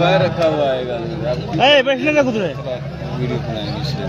पैर रखा हुआ आएगा बैठने का खुद वीडियो बनाएंगे इसलिए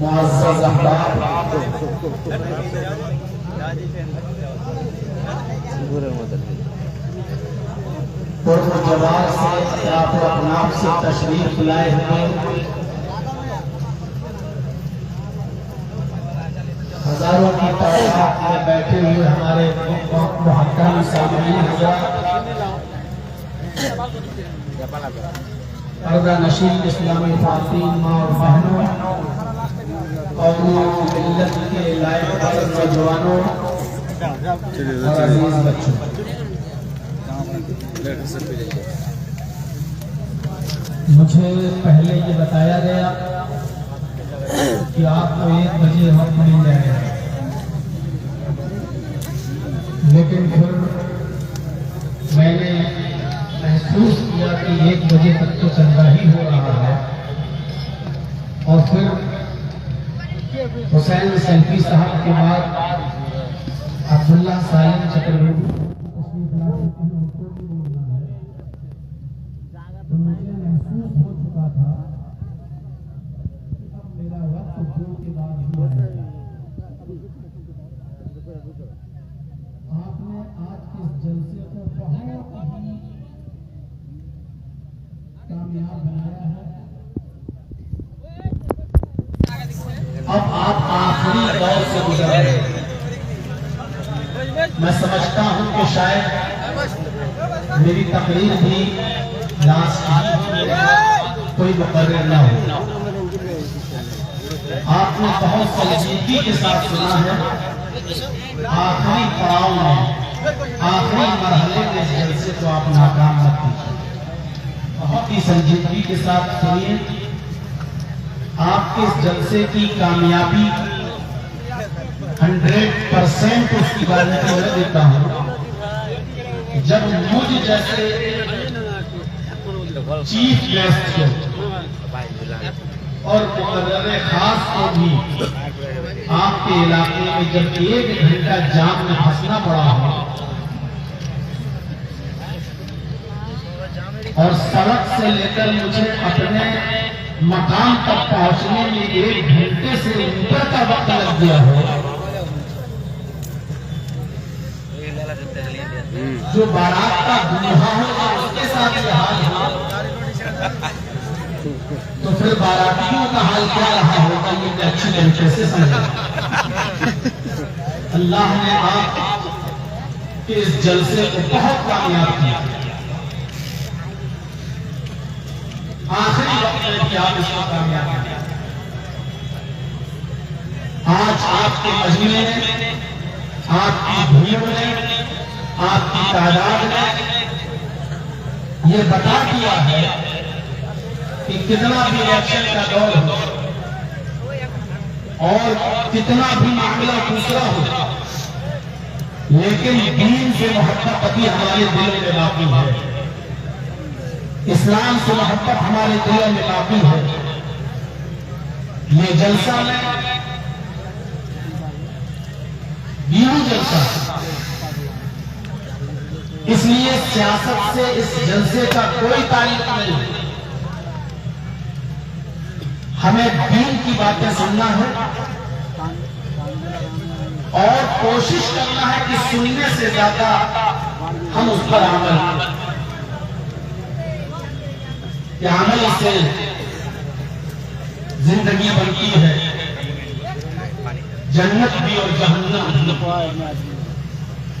मुअज़्ज़ज़ अहबाब जवाब से अपनाप से तशरीफ लाए हुए हजारों की तादाद में बैठे हुए हमारे मुहतरम सामईन हज़रात पर्दा नशीन इस्लामी ख़वातीन माँ और बहनों कौमों मिल्लत के लायक नौजवानों और अजीज बच्चों, मुझे पहले ये बताया गया कि आपको 1 बजे वक्त मिल जाएगा, लेकिन फिर मैंने महसूस किया कि 1 बजे तक तो चंदा ही हो रहा है और फिर हुसैन सैफी साहब के बाद अब्दुल्ला सालिम चक्रवर्ती तो मुझे महसूस हो चुका था कि अब मेरा वक्त 2 के बाद हुआ है। आपने आज के इस जलसे को बहुत ही कामयाब बनाया है। अब आप आखिरी दौर से गुजर रहे हैं। मैं समझता हूं कि शायद मेरी तकरीर भी लास्ट कोई मुकर्रर न हो। आपने बहुत संजीदगी के साथ सुना है। आखिरी पड़ाव में, आखिरी मरहले के जलसे को आप नाकाम मत कीजिए। बहुत ही संजीदगी के साथ सुनिए। आपके इस जलसे की कामयाबी 100% उसकी गारंटी मैं देता हूं जब मुझ जैसे चीफ गेस्ट को और मुकर्रर खास को भी आपके इलाके में जब 1 घंटा जाम में फंसना पड़ा हो और सड़क से लेकर मुझे अपने मकाम तक पहुंचने में 1 घंटे से ऊपर का वक्त लग गया हो, जो बारात का दूल्हा होगा उसके साथ ये हाल हो, तो फिर बारातियों का हाल क्या रहा होगा, ये मैं अच्छी तरीके से समझा। अल्लाह ने आपके इस जलसे को बहुत कामयाब किया। आखिरी वक्त में भी आप इसको कामयाब किया। आज आपके मजमे में, आपकी भीड़ में, आपकी तादाद ने ये बता दिया है कि कितना भी इलेक्शन का दौर हो और कितना भी मामला दूसरा हो, लेकिन दीन से मोहब्बत अभी हमारे दिलों में बाकी है, इस्लाम से मोहब्बत हमारे दिलों में बाकी है। ये जलसा में यूं जलसा, इसलिए सियासत से इस जलसे का कोई ताल्लुक नहीं। हमें दीन की बातें सुनना है और कोशिश करना है कि सुनने से ज्यादा हम उस पर अमल, कि अमल से जिंदगी बनती है, जन्नत भी और जहन्नम भी।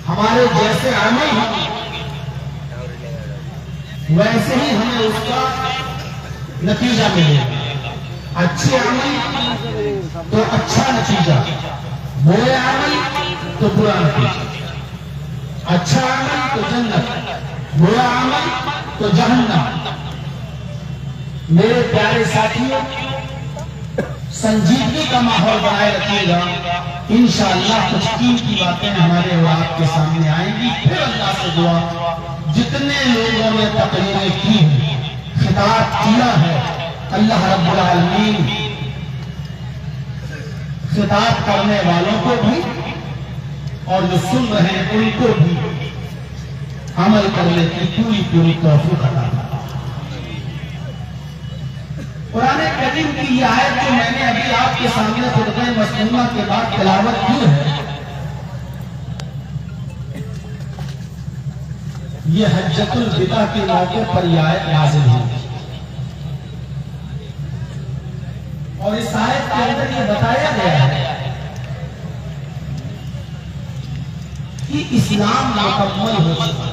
हमारे जैसे अमल हों वैसे ही हमें उसका नतीजा मिलेगा। अच्छे अमल तो अच्छा नतीजा, बुरे अमल तो बुरा नतीजा। अच्छा अमल तो जन्नत, बुरा अमल तो जहन्नम। मेरे प्यारे साथियों, संजीदगी का माहौल बनाए रखिएगा। इंशाअल्लाह कुछ कीमती बातें हमारे और आपके सामने आएंगी। फिर अल्लाह से दुआ, जितने लोगों ने तकरीरें की, खिताब किया है, अल्लाह रब्बुल आलमीन खिताब करने वालों को भी और जो सुन रहे हैं उनको भी अमल करने की पूरी तौफीक अता फरमाए। कुरान करीम की ये आयत जो मैंने अभी आपके सामने खुतबे मसनूना के बाद तिलावत की है, ये हज्जतुल विदा के मौके पर यह आयत नाज़िल हुई और इस आयत के अंदर ये बताया गया है कि इस्लाम मुकम्मल हो चुका,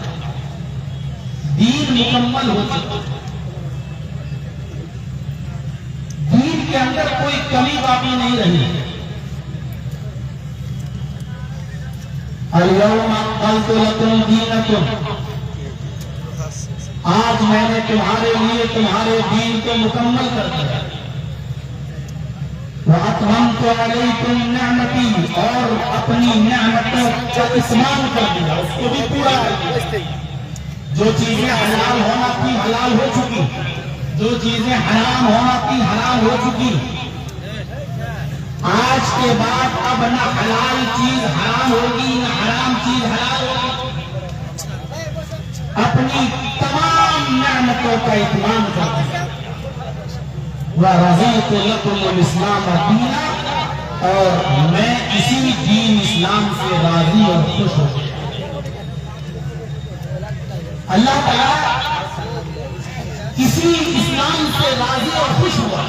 दीन मुकम्मल हो चुका, दीन के अंदर कोई कमी बाकी नहीं रही। अल-यौमा अक़मल्तु लकुम दीनकुम, आज मैंने तुम्हारे लिए तुम्हारे दीन को मुकम्मल कर दिया। वअतममतु अलैकुम निअमती, और अपनी नेमतों का इस्तेमाल कर दिया, उसको भी पूरा कर दिया। जो चीजें हलाल होना थी हलाल हो चुकी, जो चीजें हराम होना थी हराम हो चुकी। आज के बाद अब न हलाल चीज हराम होगी, न हराम चीज हलाल होगी। अपनी तमाम नेमतों का इत्माम कर दिया। वरज़ीतु लकुमुल इस्लाम दीना, और मैं इसी दीन इस्लाम से राजी और खुश हूं। अल्लाह ताला किसी इस्लाम से राजी और खुश हुआ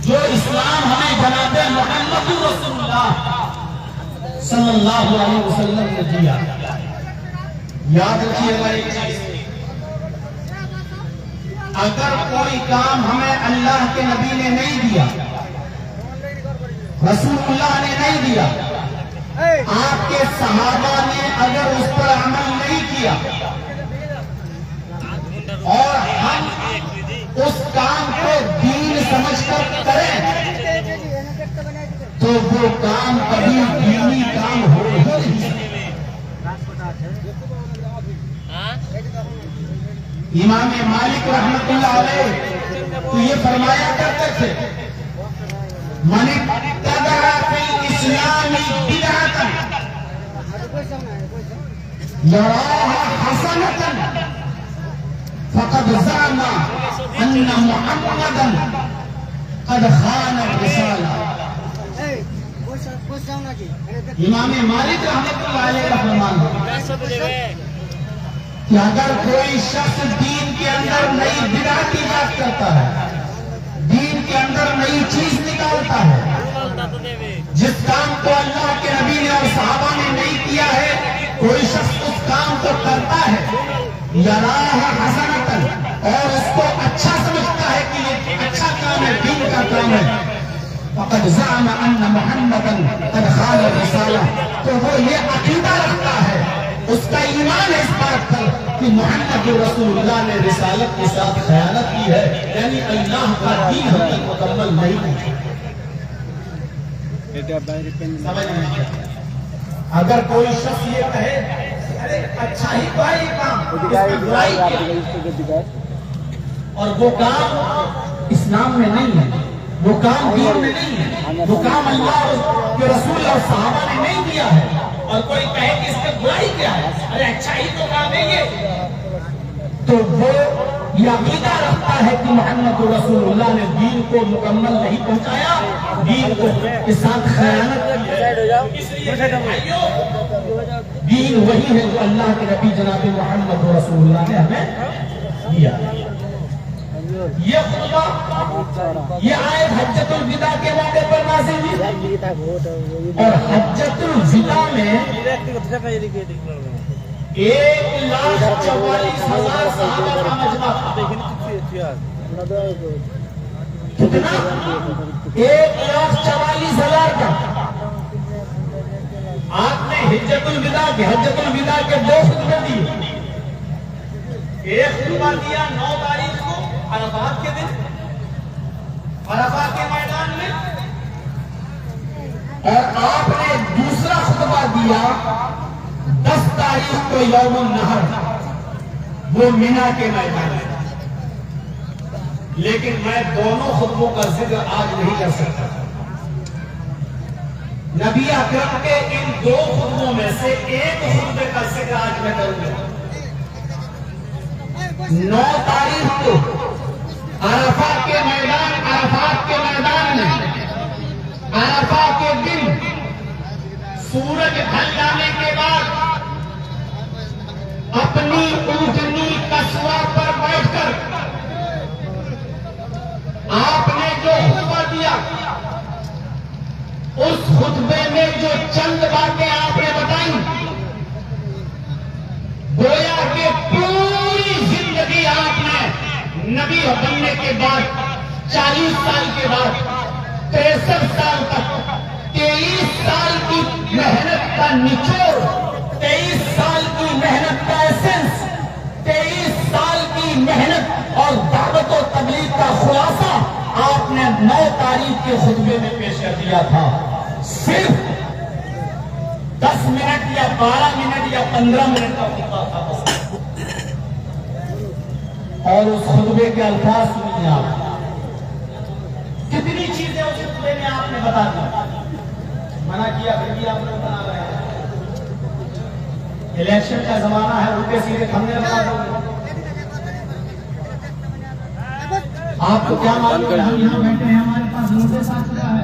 जो इस्लाम हमें जनाबे मुहम्मद रसूलुल्लाह सल्लल्लाहु अलैहि वसल्लम ने दिया। याद रखिएगा एक चीज, अगर कोई काम हमें अल्लाह के नबी ने नहीं दिया, रसूलुल्लाह ने नहीं दिया, आपके सहाबा ने अगर उस पर अमल नहीं किया और हम उस काम को दीन समझकर करें, तो वो काम कभी दीनी काम हो ही नहीं सकता। इमाम मालिक रहमतुल्लाह अलैह तो ये फरमाया करते थे, मन इत्तबअ फिल इस्लामी बिदअतन यराहा हसनतन फक़द ज़अमा अन्ना मुहम्मदन क़द ख़ान रिसाला। इमाम मालिक रहमतुल्लाह अलैह का फरमान है कि अगर कोई शख्स दीन के अंदर नई बिदअत इजाद करता है, दीन के अंदर नई चीज निकालता है, जिस काम को अल्लाह के नबी ने और सहाबा ने नहीं किया है, कोई शख्स उस काम को करता है, यराहा हसनतन, और उसको अच्छा समझता है कि ये अच्छा काम है, दीन का काम है, फ़क़द ज़अमा अन्ना मुहम्मदन क़द ख़ान रिसाला, तो वो ये अकीदा रखता है, उसका ईमान है इस बात पर कि मोहम्मद रसूलुल्लाह ने रिसालत के साथ खयानत की है, यानी अल्लाह का दीन हम तक मुकम्मल नहीं है। समझ में? अगर कोई शख्स ये कहे अरे अच्छा ही तो है ये काम, इसमें बुराई क्या? और वो काम इस्लाम में नहीं है, वो काम दीन में नहीं है, वो काम अल्लाह के रसूल और सहाबा ने नहीं किया है, और कोई कहे कि इसमें बुराई क्या है, अरे अच्छा ही तो काम है ये, तो वो ये अकीदा रखता है कि मोहम्मद रसूलुल्लाह ने दीन को मुकम्मल नहीं पहुंचाया, दीन को के साथ खयानत की है। इसलिए भाइयों, दीन वही है जो अल्लाह के नबी जनाब मोहम्मद रसूलुल्लाह ने हमें दिया। ये खुतबा, ये आयत हज्जतुल विदा के मौके पर नाज़िल हुई, और हज्जतुल विदा में 1,44,000 सहाबा का मजमा था। कितना? 1,44,000 का। आपने हज्जतुल विदा के 2 खुतबे दिए। एक खुतबा दिया 9 तारीख को अरफात के दिन, अरफा के मैदान में, और आपने दूसरा खुतबा दिया 10 तारीख को यौमुन नहर, वो मिना के मैदान में। लेकिन मैं दोनों खुतबों का जिक्र आज नहीं कर सकता। नबी अकरम के इन 2 खुतबों में से एक खुतबे का जिक्र आज मैं करूंगा। 9 तारीख को अरफा के मैदान, अरफात के मैदान में, अरफा के दिन सूरज ढल जाने के बाद अपनी ऊँटनी कस्बा पर बैठकर आपने जो खुतबा दिया, उस खुतबे में जो चंद बातें आपने बताई, गोया के पूरी जिंदगी आपने नबी बनने के बाद 40 साल के बाद 63 साल तक 23 साल की मेहनत का निचोड़, 23 साल की मेहनत का एसेंस, 23 साल की मेहनत और दावत और तबलीग का खुलासा आपने 9 तारीख के खुतबे में पेश कर दिया था। सिर्फ 10 मिनट या 12 मिनट या 15 मिनट का खुतबा था बस। और उस खुतबे के अल्फाज सुनिए आप, कितनी चीजें उस खुतबे में आपने बता दी। मना किया फिर भी आप लोग बना रहे हैं। इलेक्शन का जमाना है, उल्टे सीधे खंडे लगा दोगे। आपको क्या मालूम है, हम यहाँ बैठे हैं, हमारे पास नोटिस आ चुका है,